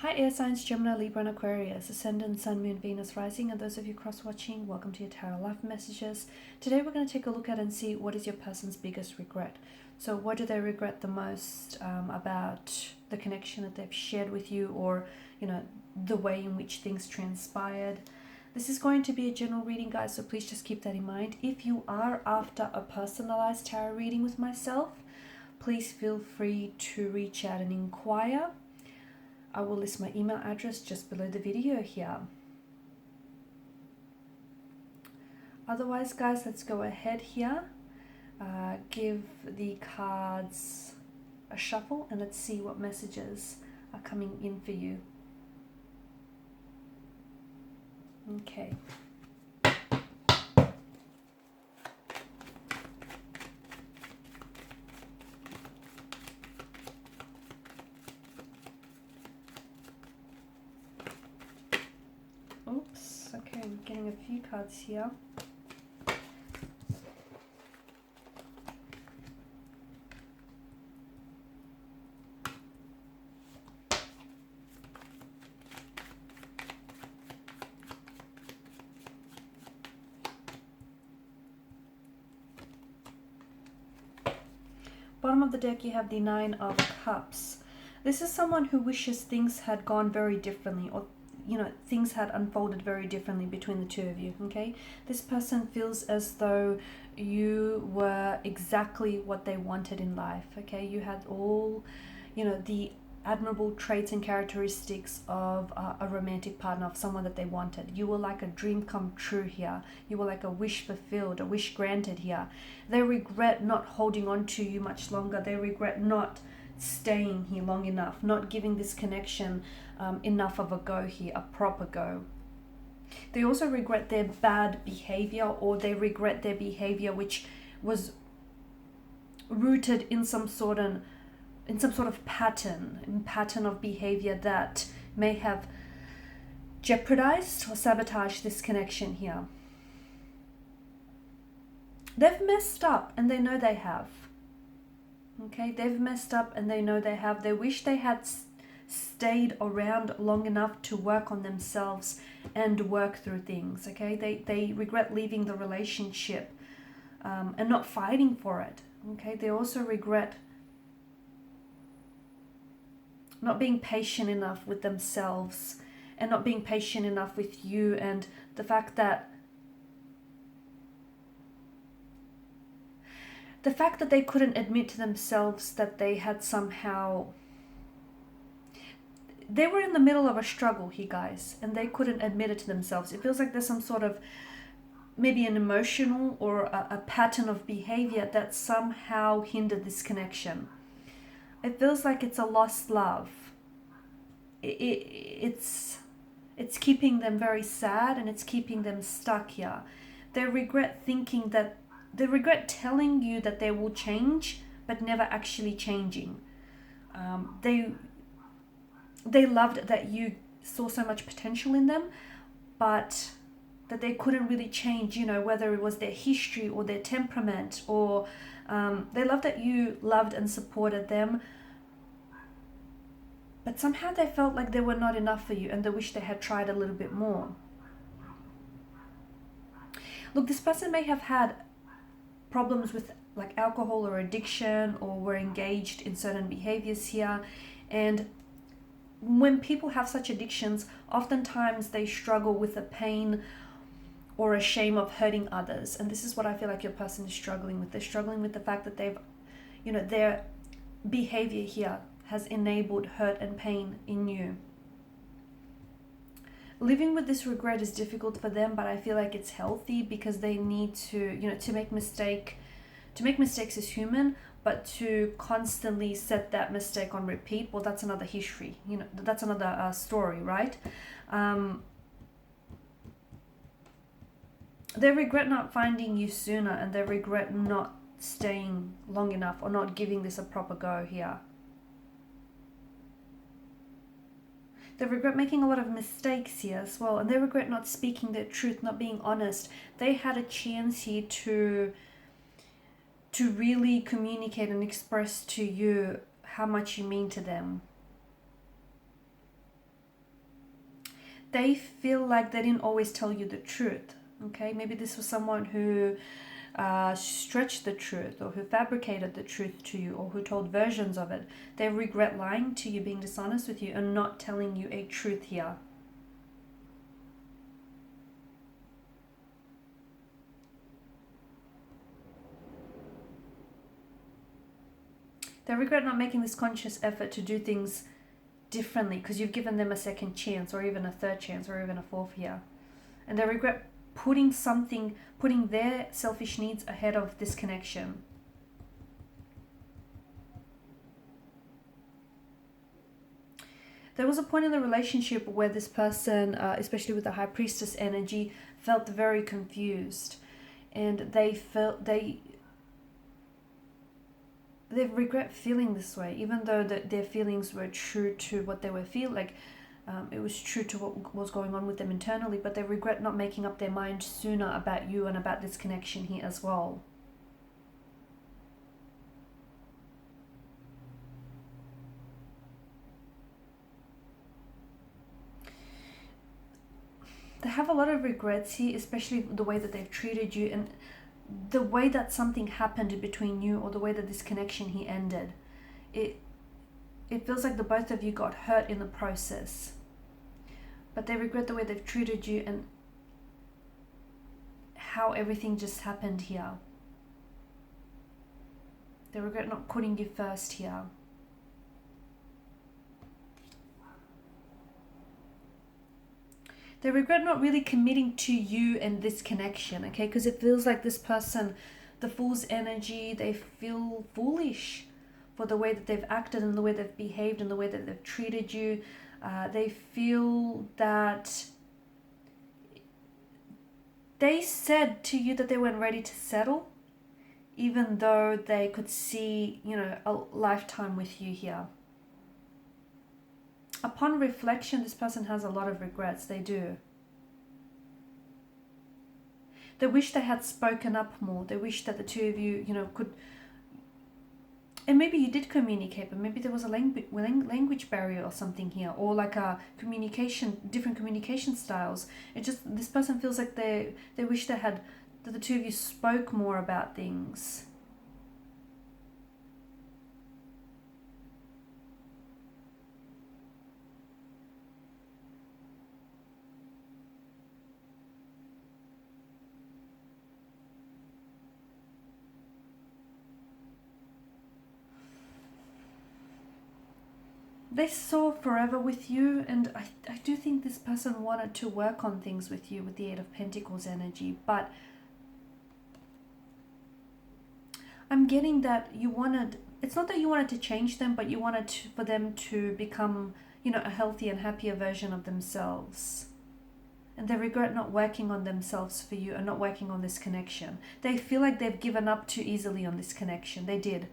Hi air signs, Gemini, Libra and Aquarius, Ascendant, Sun, Moon, Venus, Rising, and those of you cross-watching, welcome to your Tarot Life Messages. Today we're going to take a look at and see what is your person's biggest regret. So what do they regret the most about the connection that they've shared with you, or, the way in which things transpired. This is going to be a general reading, guys, so please just keep that in mind. If you are after a personalized tarot reading with myself, please feel free to reach out and inquire. I will list my email address just below the video here. Otherwise, guys, let's go ahead here. Give the cards a shuffle and let's see what messages are coming in for you. Okay. Oops, okay, I'm getting a few cards here. Bottom of the deck, you have the Nine of Cups. This is someone who wishes things had gone very differently, or things had unfolded very differently between the two of you. Okay, this person feels as though you were exactly what they wanted in life. Okay, you had all the admirable traits and characteristics of a romantic partner, of someone that they wanted. You were like a dream come true here. You were like a wish fulfilled, a wish granted here. They regret not holding on to you much longer. They regret not staying here long enough, not giving this connection enough of a go here, a proper go. They also regret their bad behavior, or they regret their behavior which was rooted in some sort of pattern of behavior that may have jeopardized or sabotaged this connection here. They've messed up and they know they have. Okay, they've messed up and they know they have. They wish they had stayed around long enough to work on themselves and work through things. Okay, they regret leaving the relationship and not fighting for it. Okay, they also regret not being patient enough with themselves and not being patient enough with you, and the fact that they couldn't admit to themselves that they had somehow, they were in the middle of a struggle here, guys, and they couldn't admit it to themselves. It feels like there's some sort of, maybe an emotional or a pattern of behavior that somehow hindered this connection. It feels like it's a lost love. It's keeping them very sad, and it's keeping them stuck here. They regret telling you that they will change, but never actually changing. They loved that you saw so much potential in them, but that they couldn't really change, whether it was their history or their temperament, or they loved that you loved and supported them, but somehow they felt like they were not enough for you, and they wish they had tried a little bit more. Look, this person may have had problems with like alcohol or addiction, or were engaged in certain behaviors here. And when people have such addictions, oftentimes they struggle with the pain or a shame of hurting others. And this is what I feel like your person is struggling with. They're struggling with the fact that they've, their behavior here has enabled hurt and pain in you. Living with this regret is difficult for them, but I feel like it's healthy, because they need to, to make mistakes is human, but to constantly set that mistake on repeat, well, that's another history, that's another story, right? They regret not finding you sooner, and they regret not staying long enough, or not giving this a proper go here. They regret making a lot of mistakes here as well, and they regret not speaking their truth, not being honest. They had a chance here to really communicate and express to you how much you mean to them. they feel like they didn't always tell you the truth. Okay, maybe this was someone who stretched the truth, or who fabricated the truth to you, or who told versions of it. They regret lying to you, being dishonest with you, and not telling you a truth here. They regret not making this conscious effort to do things differently because you've given them a second chance, or even a third chance, or even a fourth here. And they regret putting their selfish needs ahead of this connection. There was a point in the relationship where this person, especially with the High Priestess energy, felt very confused, and they regret feeling this way, even though their feelings were true to what they were feeling. Like, it was true to what was going on with them internally, but they regret not making up their mind sooner about you and about this connection here as well. They have a lot of regrets here, especially the way that they've treated you, and the way that something happened between you, or the way that this connection here ended. It feels like the both of you got hurt in the process, but they regret the way they've treated you and how everything just happened here. They regret not putting you first here. They regret not really committing to you and this connection, okay? Because it feels like this person, the Fool's energy, they feel foolish for the way that they've acted and the way they've behaved and the way that they've treated you. They feel that they said to you that they weren't ready to settle, even though they could see, a lifetime with you here. Upon reflection, this person has a lot of regrets. They do. They wish they had spoken up more. They wish that the two of you, could... And maybe you did communicate, but maybe there was a language barrier or something here. Or like a different communication styles. This person feels like they wish that the two of you spoke more about things. They saw forever with you, and I do think this person wanted to work on things with you with the Eight of Pentacles energy, but I'm getting that it's not that you wanted to change them, but you wanted for them to become, a healthy and happier version of themselves. And they regret not working on themselves for you and not working on this connection. They feel like they've given up too easily on this connection. They did.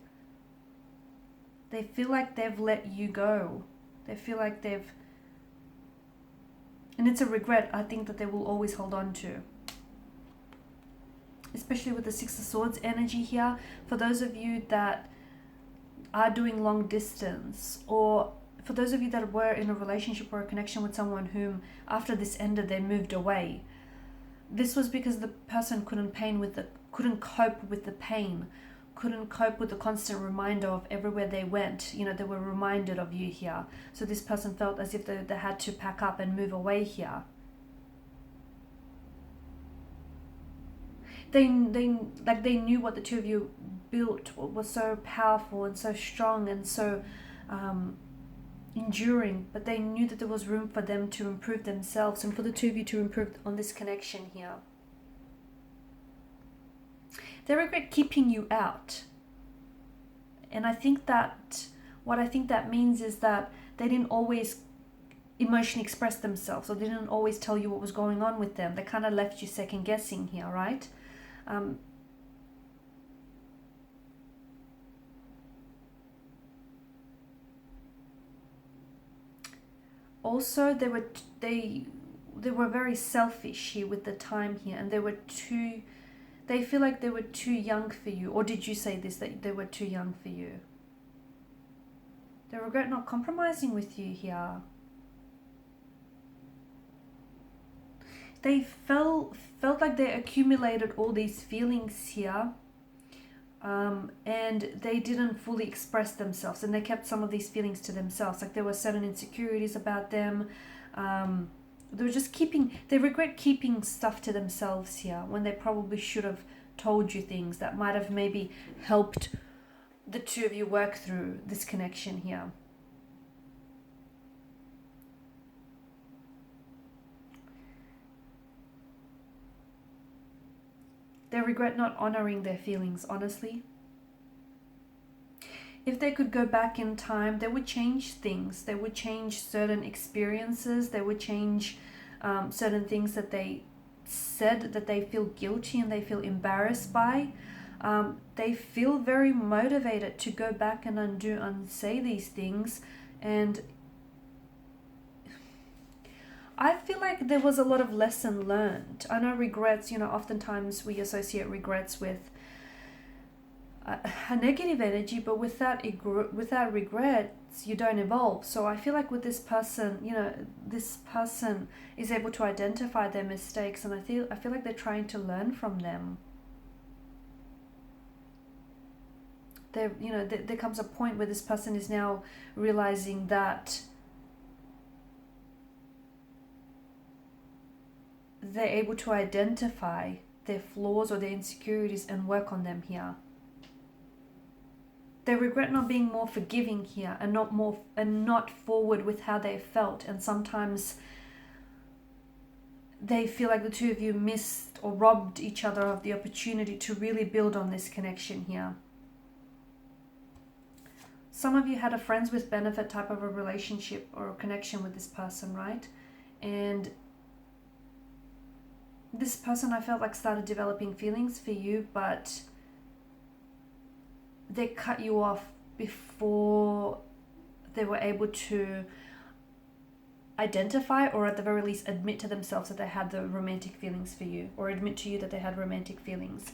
They feel like they've let you go. They feel like and it's a regret, I think, that they will always hold on to. Especially with the Six of Swords energy here. For those of you that are doing long distance, or for those of you that were in a relationship or a connection with someone whom, after this ended, they moved away. This was because the person couldn't cope with the pain. Couldn't cope with the constant reminder of everywhere they went. They were reminded of you here. So this person felt as if they had to pack up and move away here. They knew what the two of you built was so powerful and so strong and so enduring, but they knew that there was room for them to improve themselves and for the two of you to improve on this connection here. They regret keeping you out. And I think that what that means is that they didn't always emotionally express themselves, or they didn't always tell you what was going on with them. They kind of left you second guessing here, right? Also, they were very selfish here with the time here, and they feel like they were too young for you. Or did you say this, that they were too young for you? They regret not compromising with you here. they felt like they accumulated all these feelings here, and they didn't fully express themselves, and they kept some of these feelings to themselves. Like there were certain insecurities about them. They were just they regret keeping stuff to themselves here when they probably should have told you things that might have maybe helped the two of you work through this connection here. They regret not honoring their feelings, honestly. If they could go back in time, they would change things. They would change certain experiences. They would change certain things that they said that they feel guilty and they feel embarrassed by. They feel very motivated to go back and unsay these things. And I feel like there was a lot of lesson learned. I know regrets, oftentimes we associate regrets with a negative energy, but without regrets, you don't evolve. So I feel like with this person, this person is able to identify their mistakes, and I feel like they're trying to learn from them. There comes a point where this person is now realizing that they're able to identify their flaws or their insecurities and work on them here. They regret not being more forgiving here and not forward with how they felt. And sometimes they feel like the two of you missed or robbed each other of the opportunity to really build on this connection here. Some of you had a friends with benefit type of a relationship or a connection with this person, right? And this person, I felt like, started developing feelings for you, but they cut you off before they were able to identify, or at the very least admit to themselves that they had the romantic feelings for you, or admit to you that they had romantic feelings.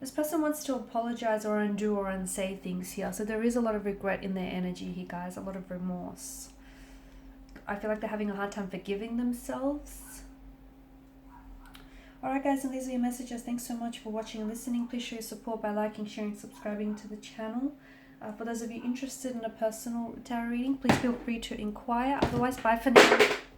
This person wants to apologize or undo or unsay things here. So there is a lot of regret in their energy here, guys, a lot of remorse. I feel like they're having a hard time forgiving themselves. Alright guys, and these are your messages. Thanks so much for watching and listening. Please show your support by liking, sharing, subscribing to the channel. For those of you interested in a personal tarot reading, please feel free to inquire. Otherwise, bye for now.